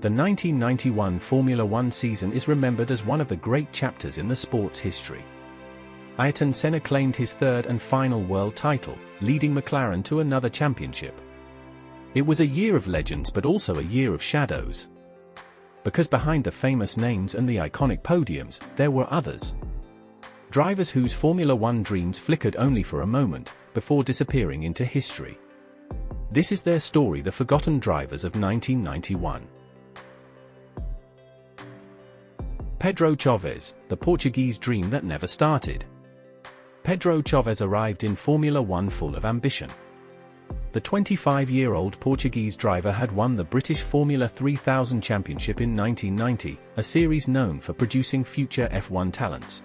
The 1991 Formula One season is remembered as one of the great chapters in the sport's history. Ayrton Senna claimed his third and final world title, leading McLaren to another championship. It was a year of legends but also a year of shadows. Because behind the famous names and the iconic podiums, there were others. Drivers whose Formula One dreams flickered only for a moment, before disappearing into history. This is their story, the forgotten drivers of 1991. Pedro Chaves, the Portuguese dream that never started. Pedro Chaves arrived in Formula One full of ambition. The 25-year-old Portuguese driver had won the British Formula 3000 Championship in 1990, a series known for producing future F1 talents.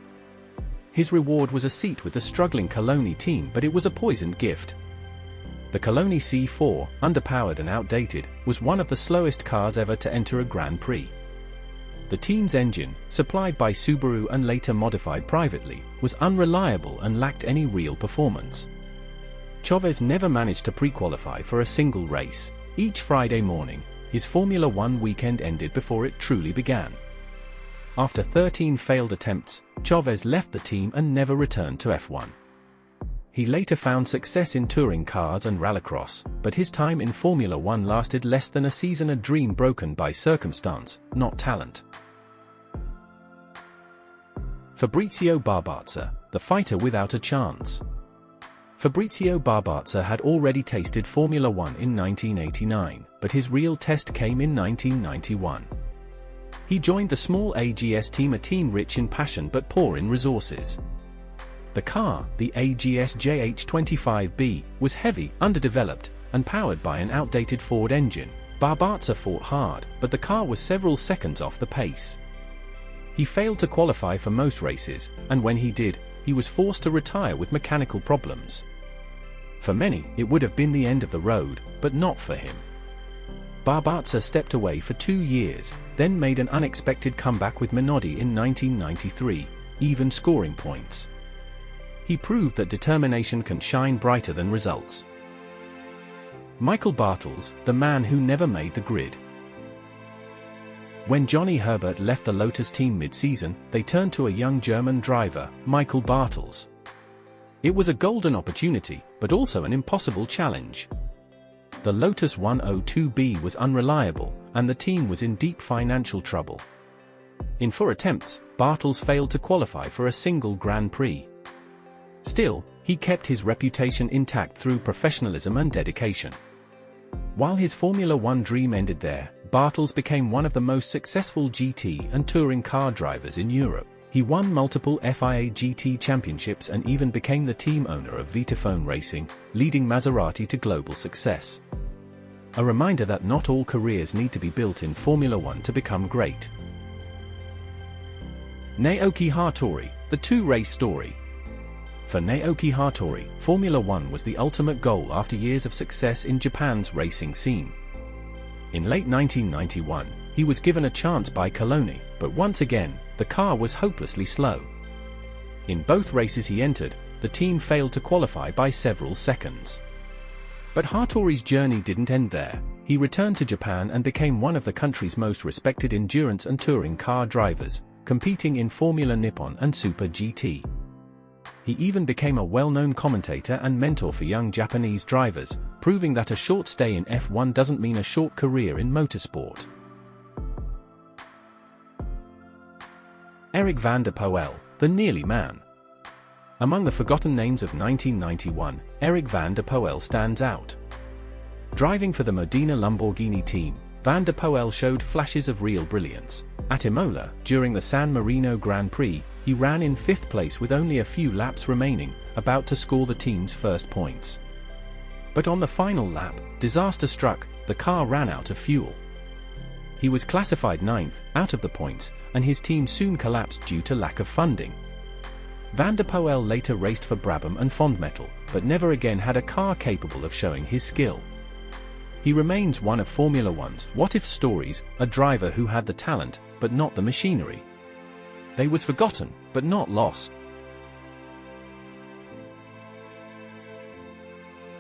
His reward was a seat with the struggling Coloni team, but it was a poisoned gift. The Coloni C4, underpowered and outdated, was one of the slowest cars ever to enter a Grand Prix. The team's engine, supplied by Subaru and later modified privately, was unreliable and lacked any real performance. Chaves never managed to pre-qualify for a single race. Each Friday morning, his Formula One weekend ended before it truly began. After 13 failed attempts, Chaves left the team and never returned to F1. He later found success in touring cars and rallycross, but his time in Formula One lasted less than a season, a dream broken by circumstance, not talent. Fabrizio Barbazza, the fighter without a chance. Fabrizio Barbazza had already tasted Formula One in 1989, but his real test came in 1991. He joined the small AGS team, a team rich in passion but poor in resources. The car, the AGS JH25B, was heavy, underdeveloped, and powered by an outdated Ford engine. Barbazza fought hard, but the car was several seconds off the pace. He failed to qualify for most races, and when he did, he was forced to retire with mechanical problems. For many, it would have been the end of the road, but not for him. Barbazza stepped away for 2 years, then made an unexpected comeback with Minardi in 1993, even scoring points. He proved that determination can shine brighter than results. Michael Bartels, the man who never made the grid. When Johnny Herbert left the Lotus team mid-season, they turned to a young German driver, Michael Bartels. It was a golden opportunity, but also an impossible challenge. The Lotus 102B was unreliable, and the team was in deep financial trouble. In 4 attempts, Bartels failed to qualify for a single Grand Prix. Still, he kept his reputation intact through professionalism and dedication. While his Formula One dream ended there, Bartels became one of the most successful GT and touring car drivers in Europe. He won multiple FIA GT championships and even became the team owner of Vitaphone Racing, leading Maserati to global success. A reminder that not all careers need to be built in Formula One to become great. Naoki Hattori, the two-race story. For Naoki Hattori, Formula One was the ultimate goal after years of success in Japan's racing scene. In late 1991, he was given a chance by Coloni, but once again, the car was hopelessly slow. In both races he entered, the team failed to qualify by several seconds. But Hattori's journey didn't end there. He returned to Japan and became one of the country's most respected endurance and touring car drivers, competing in Formula Nippon and Super GT. He even became a well-known commentator and mentor for young Japanese drivers, proving that a short stay in F1 doesn't mean a short career in motorsport. Eric van der Poel, the nearly man. Among the forgotten names of 1991, Eric van der Poel stands out. Driving for the Modena Lamborghini team, van der Poel showed flashes of real brilliance. At Imola, during the San Marino Grand Prix, he ran in 5th place with only a few laps remaining, about to score the team's first points. But on the final lap, disaster struck, the car ran out of fuel. He was classified 9th, out of the points, and his team soon collapsed due to lack of funding. Van der Poel later raced for Brabham and Fondmetal, but never again had a car capable of showing his skill. He remains one of Formula One's what-if stories, a driver who had the talent, but not the machinery. They was forgotten, but not lost.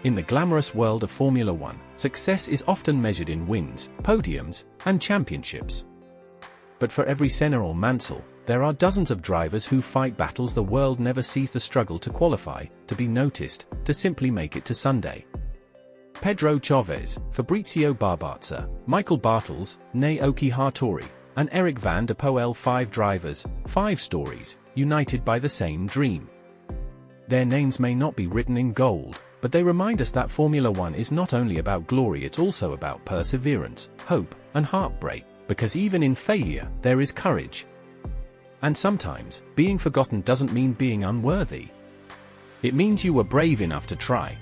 In the glamorous world of Formula One, success is often measured in wins, podiums, and championships. But for every Senna or Mansell, there are dozens of drivers who fight battles the world never sees: the struggle to qualify, to be noticed, to simply make it to Sunday. Pedro Chaves, Fabrizio Barbazza, Michael Bartels, Naoki Hattori, and Eric van der Poel, 5 drivers, 5 stories, united by the same dream. Their names may not be written in gold, but they remind us that Formula One is not only about glory, it's also about perseverance, hope, and heartbreak, because even in failure, there is courage. And sometimes, being forgotten doesn't mean being unworthy. It means you were brave enough to try.